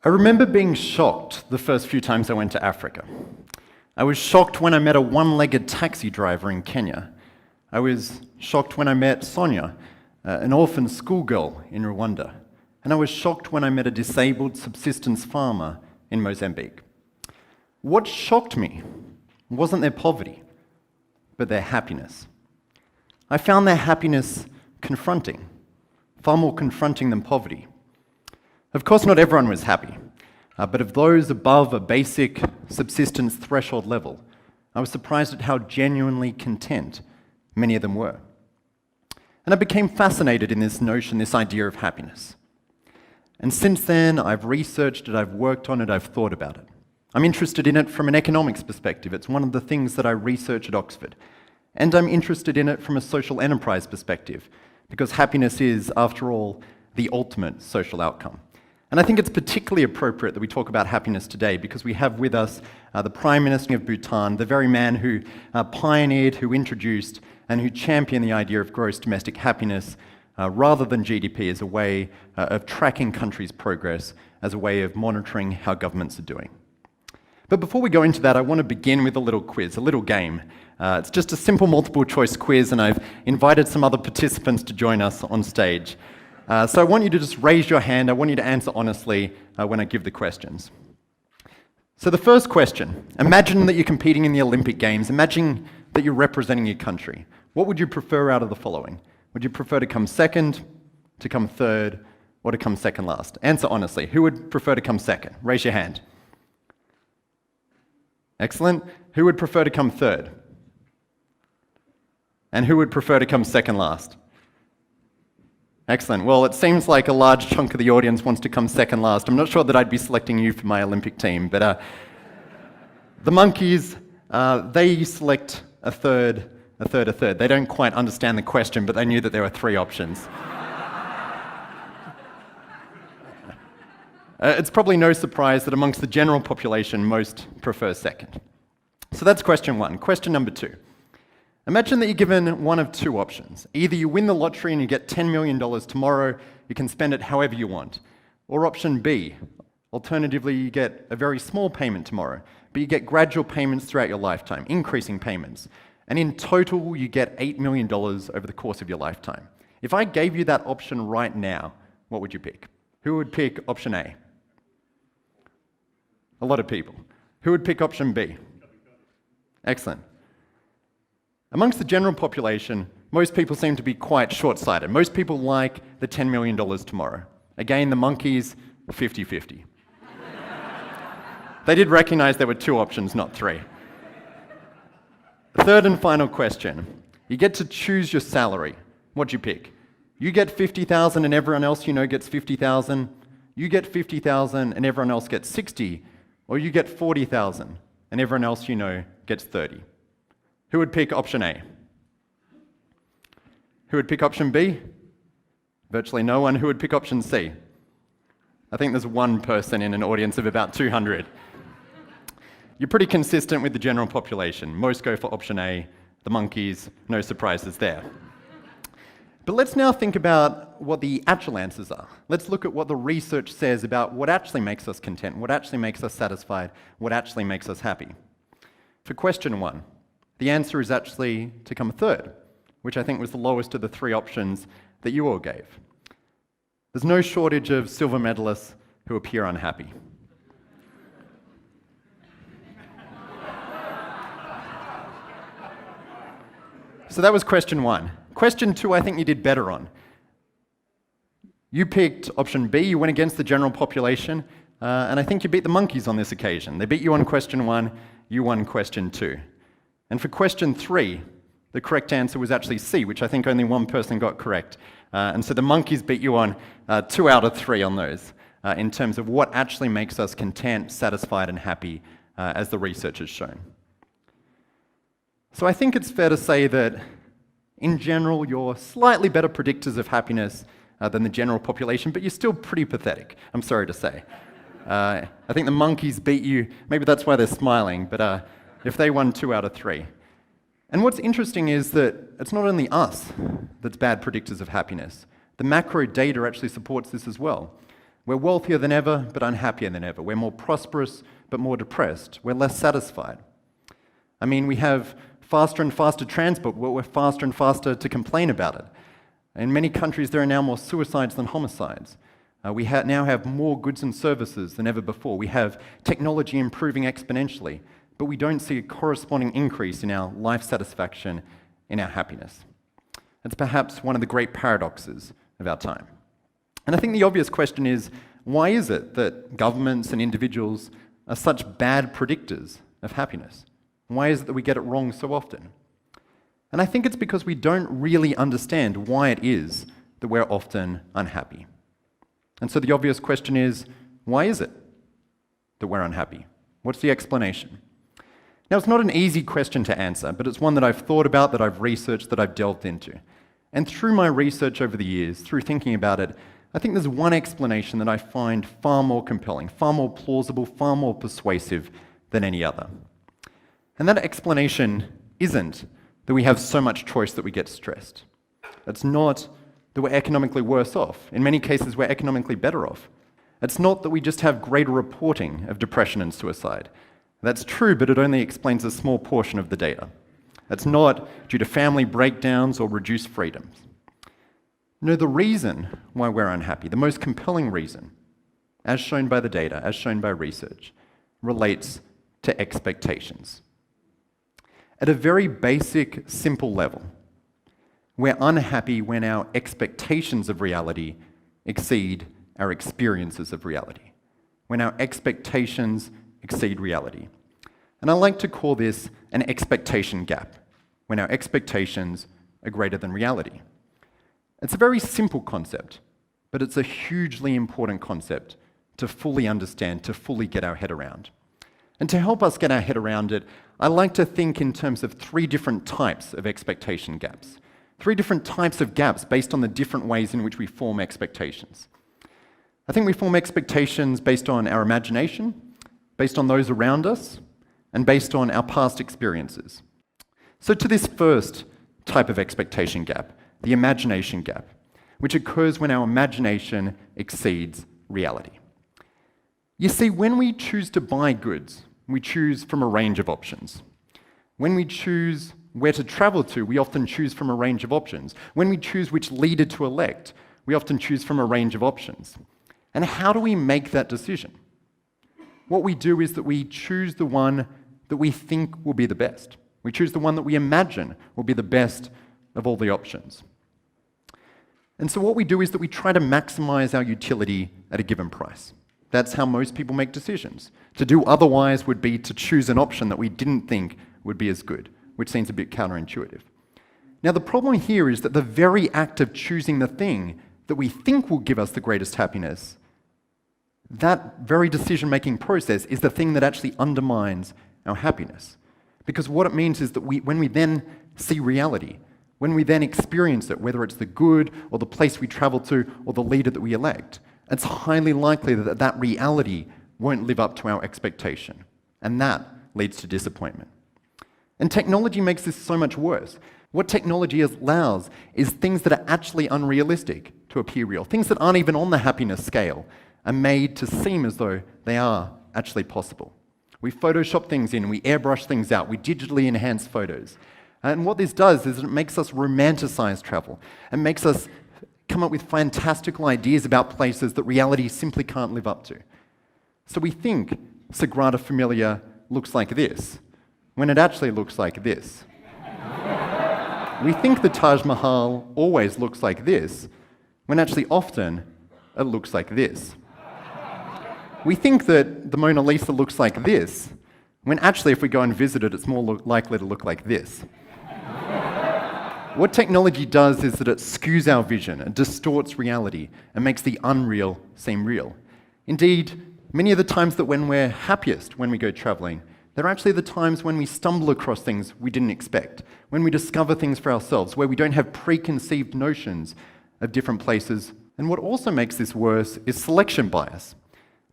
I remember being shocked the first few times I went to Africa. I was shocked when I met a one-legged taxi driver in Kenya. I was shocked when I met Sonia, an orphan schoolgirl in Rwanda. And I was shocked when I met a disabled subsistence farmer in Mozambique. What shocked me wasn't their poverty, but their happiness. I found their happiness confronting, far more confronting than poverty. Of course, not everyone was happy, but of those above a basic subsistence threshold level, I was surprised at how genuinely content many of them were. And I became fascinated in this notion, this idea of happiness. And since then, I've researched it, I've worked on it, I've thought about it. I'm interested in it from an economics perspective. It's one of the things that I research at Oxford. And I'm interested in it from a social enterprise perspective, because happiness is, after all, the ultimate social outcome. And I think it's particularly appropriate that we talk about happiness today because we have with us the Prime Minister of Bhutan, the very man who pioneered, who introduced, and who championed the idea of gross domestic happiness rather than GDP as a way of tracking countries' progress, as a way of monitoring how governments are doing. But before we go into that, I want to begin with a little quiz, a little game. It's just a simple multiple choice quiz, and I've invited some other participants to join us on stage. So I want you to just raise your hand. I want you to answer honestly when I give the questions. So the first question, imagine that you're competing in the Olympic Games. Imagine that you're representing your country. What would you prefer out of the following? Would you prefer to come second, to come third, or to come second last? Answer honestly. Who would prefer to come second? Raise your hand. Excellent. Who would prefer to come third? And who would prefer to come second last? Excellent. Well, it seems like a large chunk of the audience wants to come second last. I'm not sure that I'd be selecting you for my Olympic team, but the monkeys, they select a third. They don't quite understand the question, but they knew that there were three options. It's probably no surprise that amongst the general population, most prefer second. So that's question one. Question number two. Imagine that you're given one of two options. Either you win the lottery and you get $10 million tomorrow, you can spend it however you want. Or option B, alternatively, you get a very small payment tomorrow, but you get gradual payments throughout your lifetime, increasing payments. And in total, you get $8 million over the course of your lifetime. If I gave you that option right now, what would you pick? Who would pick option A? A lot of people. Who would pick option B? Excellent. Amongst the general population, most people seem to be quite short-sighted. Most people like the $10 million tomorrow. Again, the monkeys, 50-50. They did recognize there were two options, not three. Third and final question. You get to choose your salary. What'd you pick? You get $50,000 and everyone else you know gets $50,000. You get $50,000 and everyone else gets $60,000. Or you get $40,000 and everyone else you know gets $30,000. Who would pick option A? Who would pick option B? Virtually no one. Who would pick option C? I think there's one person in an audience of about 200. You're pretty consistent with the general population. Most go for option A, the monkeys, no surprises there. But let's now think about what the actual answers are. Let's look at what the research says about what actually makes us content, what actually makes us satisfied, what actually makes us happy. For question one, the answer is actually to come third, which I think was the lowest of the three options that you all gave. There's no shortage of silver medalists who appear unhappy. So that was question one. Question two, I think you did better on. You picked option B, you went against the general population, and I think you beat the monkeys on this occasion. They beat you on question one, you won question two. And for question three, the correct answer was actually C, which I think only one person got correct. And so the monkeys beat you on 2 out of 3 on those, in terms of what actually makes us content, satisfied, and happy, as the research has shown. So I think it's fair to say that, in general, you're slightly better predictors of happiness than the general population, but you're still pretty pathetic, I'm sorry to say. I think the monkeys beat you, maybe that's why they're smiling, but if they won 2 out of 3. And what's interesting is that it's not only us that's bad predictors of happiness. The macro data actually supports this as well. We're wealthier than ever, but unhappier than ever. We're more prosperous, but more depressed. We're less satisfied. I mean, we have faster and faster transport, but we're faster and faster to complain about it. In many countries, there are now more suicides than homicides. We now have more goods and services than ever before. We have technology improving exponentially, but we don't see a corresponding increase in our life satisfaction, in our happiness. It's perhaps one of the great paradoxes of our time. And I think the obvious question is, why is it that governments and individuals are such bad predictors of happiness? Why is it that we get it wrong so often? And I think it's because we don't really understand why it is that we're often unhappy. And so the obvious question is, why is it that we're unhappy? What's the explanation? Now, it's not an easy question to answer, but it's one that I've thought about, that I've researched, that I've delved into. And through my research over the years, through thinking about it, I think there's one explanation that I find far more compelling, far more plausible, far more persuasive than any other. And that explanation isn't that we have so much choice that we get stressed. It's not that we're economically worse off. In many cases, we're economically better off. It's not that we just have greater reporting of depression and suicide. That's true, but it only explains a small portion of the data. It's not due to family breakdowns or reduced freedoms. No, the reason why we're unhappy, the most compelling reason, as shown by the data, as shown by research, relates to expectations. At a very basic, simple level, we're unhappy when our expectations of reality exceed our experiences of reality, when our expectations exceed reality. And I like to call this an expectation gap, when our expectations are greater than reality. It's a very simple concept, but it's a hugely important concept to fully understand, to fully get our head around. And to help us get our head around it, I like to think in terms of 3 different types of expectation gaps. 3 different types of gaps based on the different ways in which we form expectations. I think we form expectations based on our imagination, based on those around us, and based on our past experiences. So to this first type of expectation gap, the imagination gap, which occurs when our imagination exceeds reality. You see, when we choose to buy goods, we choose from a range of options. When we choose where to travel to, we often choose from a range of options. When we choose which leader to elect, we often choose from a range of options. And how do we make that decision? What we do is that we choose the one that we think will be the best. We choose the one that we imagine will be the best of all the options. And so what we do is that we try to maximize our utility at a given price. That's how most people make decisions. To do otherwise would be to choose an option that we didn't think would be as good, which seems a bit counterintuitive. Now, the problem here is that the very act of choosing the thing that we think will give us the greatest happiness, that very decision-making process is the thing that actually undermines our happiness. Because what it means is that when we then see reality, when we then experience it, whether it's the good or the place we travel to or the leader that we elect, it's highly likely that that reality won't live up to our expectation. And that leads to disappointment. And technology makes this so much worse. What technology allows is things that are actually unrealistic to appear real. Things that aren't even on the happiness scale are made to seem as though they are actually possible. We Photoshop things in, we airbrush things out, we digitally enhance photos. And what this does is it makes us romanticize travel. It makes us come up with fantastical ideas about places that reality simply can't live up to. So we think Sagrada Familia looks like this, when it actually looks like this. We think the Taj Mahal always looks like this, when actually often it looks like this. We think that the Mona Lisa looks like this, when actually if we go and visit it, it's more likely to look like this. What technology does is that it skews our vision, it distorts reality, and makes the unreal seem real. Indeed, many of the times that when we're happiest when we go traveling, they're actually the times when we stumble across things we didn't expect, when we discover things for ourselves, where we don't have preconceived notions of different places. And what also makes this worse is selection bias.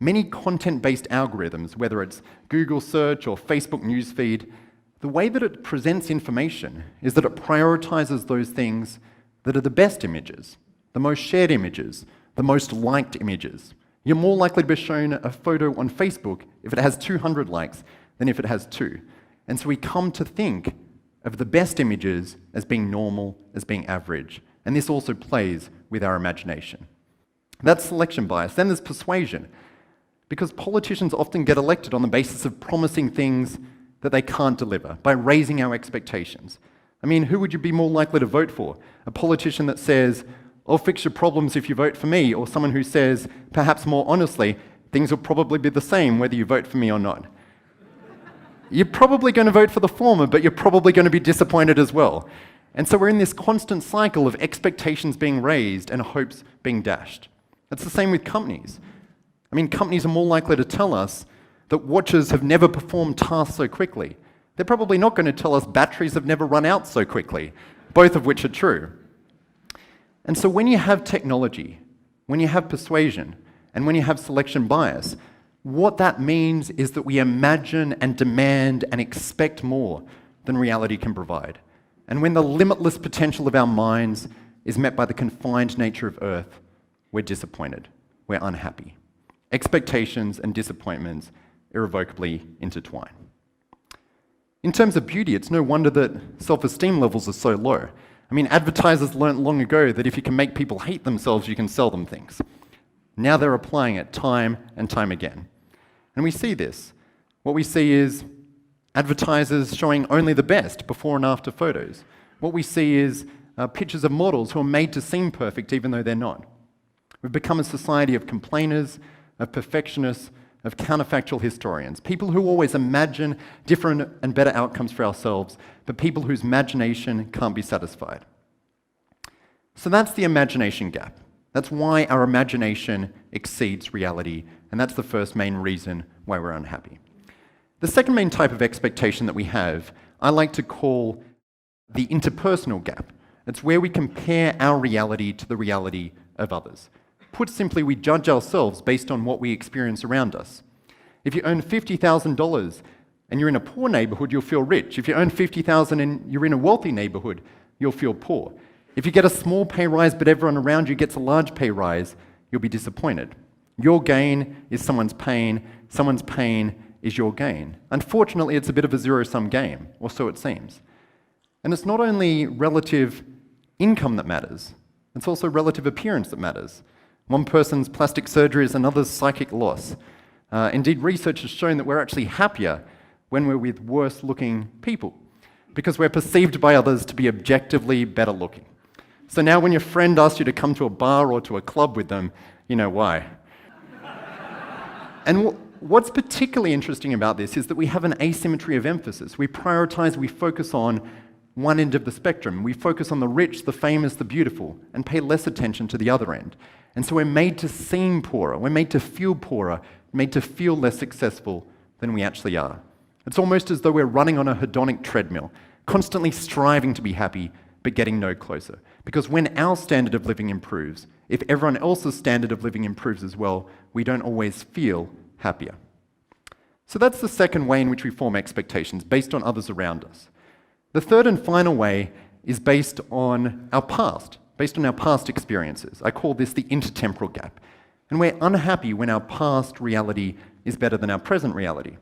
Many content-based algorithms, whether it's Google search or Facebook newsfeed, the way that it presents information is that it prioritizes those things that are the best images, the most shared images, the most liked images. You're more likely to be shown a photo on Facebook if it has 200 likes than if it has 2. And so we come to think of the best images as being normal, as being average. And this also plays with our imagination. That's selection bias. Then there's persuasion. Because politicians often get elected on the basis of promising things that they can't deliver, by raising our expectations. I mean, who would you be more likely to vote for? A politician that says, "I'll fix your problems if you vote for me," or someone who says, perhaps more honestly, "Things will probably be the same whether you vote for me or not." You're probably going to vote for the former, but you're probably going to be disappointed as well. And so we're in this constant cycle of expectations being raised and hopes being dashed. It's the same with companies. I mean, companies are more likely to tell us that watches have never performed tasks so quickly. They're probably not going to tell us batteries have never run out so quickly, both of which are true. And so when you have technology, when you have persuasion, and when you have selection bias, what that means is that we imagine and demand and expect more than reality can provide. And when the limitless potential of our minds is met by the confined nature of Earth, we're disappointed, we're unhappy. Expectations and disappointments irrevocably intertwine. In terms of beauty, it's no wonder that self-esteem levels are so low. I mean, advertisers learned long ago that if you can make people hate themselves, you can sell them things. Now they're applying it time and time again. And we see this. What we see is advertisers showing only the best before and after photos. What we see is pictures of models who are made to seem perfect even though they're not. We've become a society of complainers, of perfectionists, of counterfactual historians, people who always imagine different and better outcomes for ourselves, but people whose imagination can't be satisfied. So that's the imagination gap. That's why our imagination exceeds reality, and that's the first main reason why we're unhappy. The second main type of expectation that we have, I like to call the interpersonal gap. It's where we compare our reality to the reality of others. Put simply, we judge ourselves based on what we experience around us. If you earn $50,000 and you're in a poor neighborhood, you'll feel rich. If you earn $50,000 and you're in a wealthy neighborhood, you'll feel poor. If you get a small pay rise but everyone around you gets a large pay rise, you'll be disappointed. Your gain is someone's pain is your gain. Unfortunately, it's a bit of a zero-sum game, or so it seems. And it's not only relative income that matters, it's also relative appearance that matters. One person's plastic surgery is another's psychic loss. Indeed, research has shown that we're actually happier when we're with worse-looking people, because we're perceived by others to be objectively better looking. So now when your friend asks you to come to a bar or to a club with them, you know why. And what's particularly interesting about this is that we have an asymmetry of emphasis. We prioritize, we focus on one end of the spectrum. We focus on the rich, the famous, the beautiful, and pay less attention to the other end. And so we're made to seem poorer, we're made to feel poorer, made to feel less successful than we actually are. It's almost as though we're running on a hedonic treadmill, constantly striving to be happy, but getting no closer. Because when our standard of living improves, if everyone else's standard of living improves as well, we don't always feel happier. So that's the second way in which we form expectations, based on others around us. The third and final way is based on our past experiences. I call this the intertemporal gap. And we're unhappy when our past reality is better than our present reality.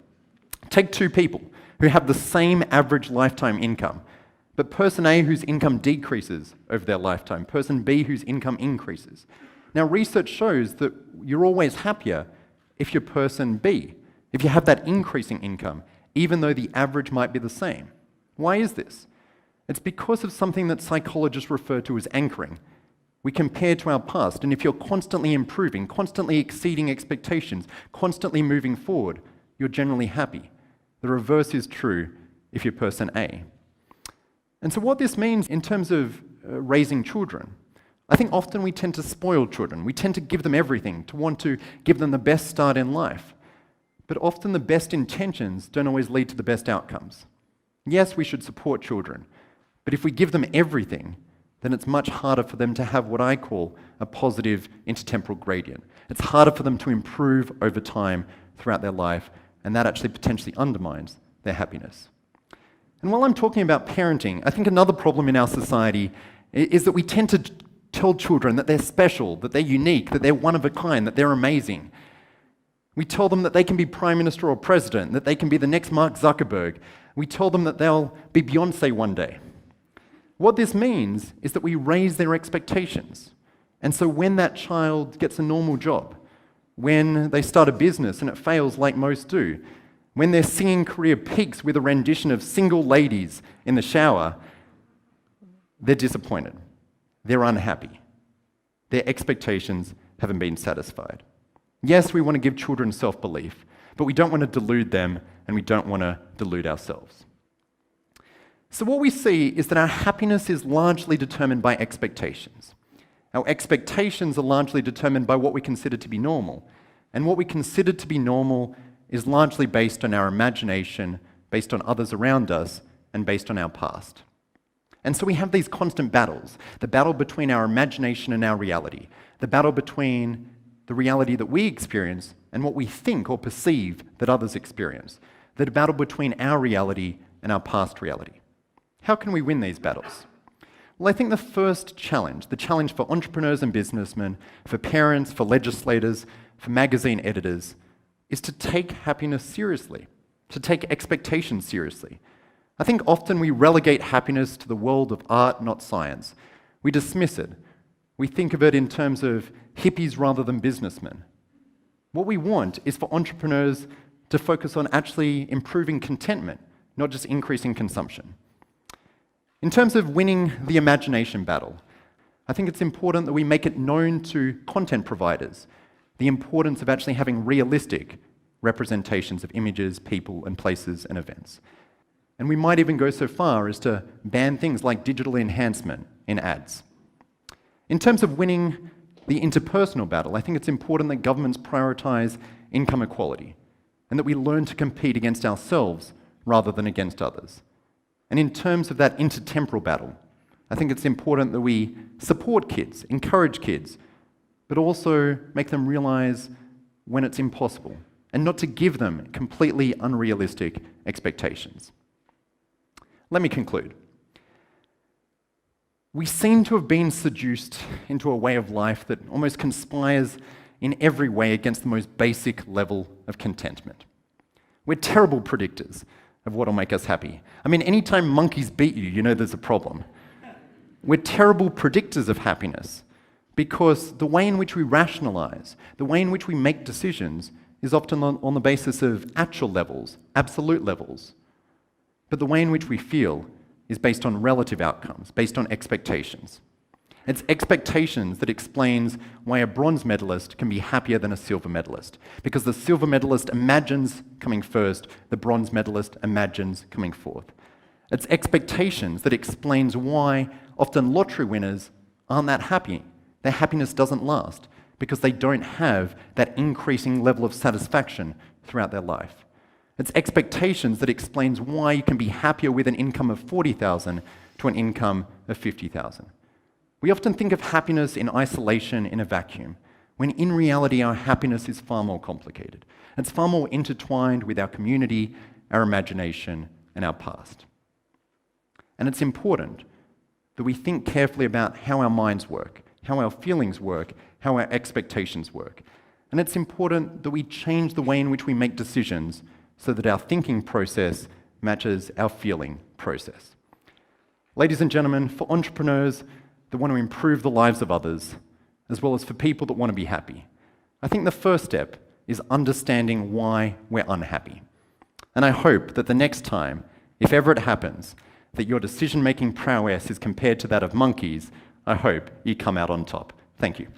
Take two people who have the same average lifetime income, but person A whose income decreases over their lifetime, person B whose income increases. Now, research shows that you're always happier if you're person B, if you have that increasing income, even though the average might be the same. Why is this? It's because of something that psychologists refer to as anchoring. We compare to our past, and if you're constantly improving, constantly exceeding expectations, constantly moving forward, you're generally happy. The reverse is true if you're person A. And so what this means in terms of raising children, I think often we tend to spoil children. We tend to give them everything, to want to give them the best start in life. But often the best intentions don't always lead to the best outcomes. Yes, we should support children, but if we give them everything, then it's much harder for them to have what I call a positive intertemporal gradient. It's harder for them to improve over time throughout their life, and that actually potentially undermines their happiness. And while I'm talking about parenting, I think another problem in our society is that we tend to tell children that they're special, that they're unique, that they're one of a kind, that they're amazing. We tell them that they can be Prime Minister or President, that they can be the next Mark Zuckerberg. We tell them that they'll be Beyonce one day. What this means is that we raise their expectations. And so when that child gets a normal job, when they start a business and it fails like most do, when their singing career peaks with a rendition of Single Ladies in the shower, they're disappointed. They're unhappy. Their expectations haven't been satisfied. Yes, we want to give children self-belief, but we don't want to delude them and we don't want to delude ourselves. So what we see is that our happiness is largely determined by expectations. Our expectations are largely determined by what we consider to be normal. And what we consider to be normal is largely based on our imagination, based on others around us, and based on our past. And so we have these constant battles, the battle between our imagination and our reality, the battle between the reality that we experience and what we think or perceive that others experience, the battle between our reality and our past reality. How can we win these battles? Well, I think the first challenge, the challenge for entrepreneurs and businessmen, for parents, for legislators, for magazine editors, is to take happiness seriously, to take expectations seriously. I think often we relegate happiness to the world of art, not science. We dismiss it. We think of it in terms of hippies rather than businessmen. What we want is for entrepreneurs to focus on actually improving contentment, not just increasing consumption. In terms of winning the imagination battle, I think it's important that we make it known to content providers the importance of actually having realistic representations of images, people, and places and events. And we might even go so far as to ban things like digital enhancement in ads. In terms of winning the interpersonal battle, I think it's important that governments prioritize income equality and that we learn to compete against ourselves rather than against others. And in terms of that intertemporal battle, I think it's important that we support kids, encourage kids, but also make them realize when it's impossible and not to give them completely unrealistic expectations. Let me conclude. We seem to have been seduced into a way of life that almost conspires in every way against the most basic level of contentment. We're terrible predictors of what will make us happy. I mean, anytime monkeys beat you, you know there's a problem. We're terrible predictors of happiness because the way in which we rationalize, the way in which we make decisions is often on the basis of actual levels, absolute levels. But the way in which we feel is based on relative outcomes, based on expectations. It's expectations that explains why a bronze medalist can be happier than a silver medalist. Because the silver medalist imagines coming first, the bronze medalist imagines coming fourth. It's expectations that explains why often lottery winners aren't that happy. Their happiness doesn't last because they don't have that increasing level of satisfaction throughout their life. It's expectations that explains why you can be happier with an income of $40,000 to an income of $50,000. We often think of happiness in isolation, in a vacuum, when in reality our happiness is far more complicated. It's far more intertwined with our community, our imagination, and our past. And it's important that we think carefully about how our minds work, how our feelings work, how our expectations work. And it's important that we change the way in which we make decisions so that our thinking process matches our feeling process. Ladies and gentlemen, for entrepreneurs that want to improve the lives of others, as well as for people that want to be happy, I think the first step is understanding why we're unhappy. And I hope that the next time, if ever it happens, that your decision-making prowess is compared to that of monkeys, I hope you come out on top. Thank you.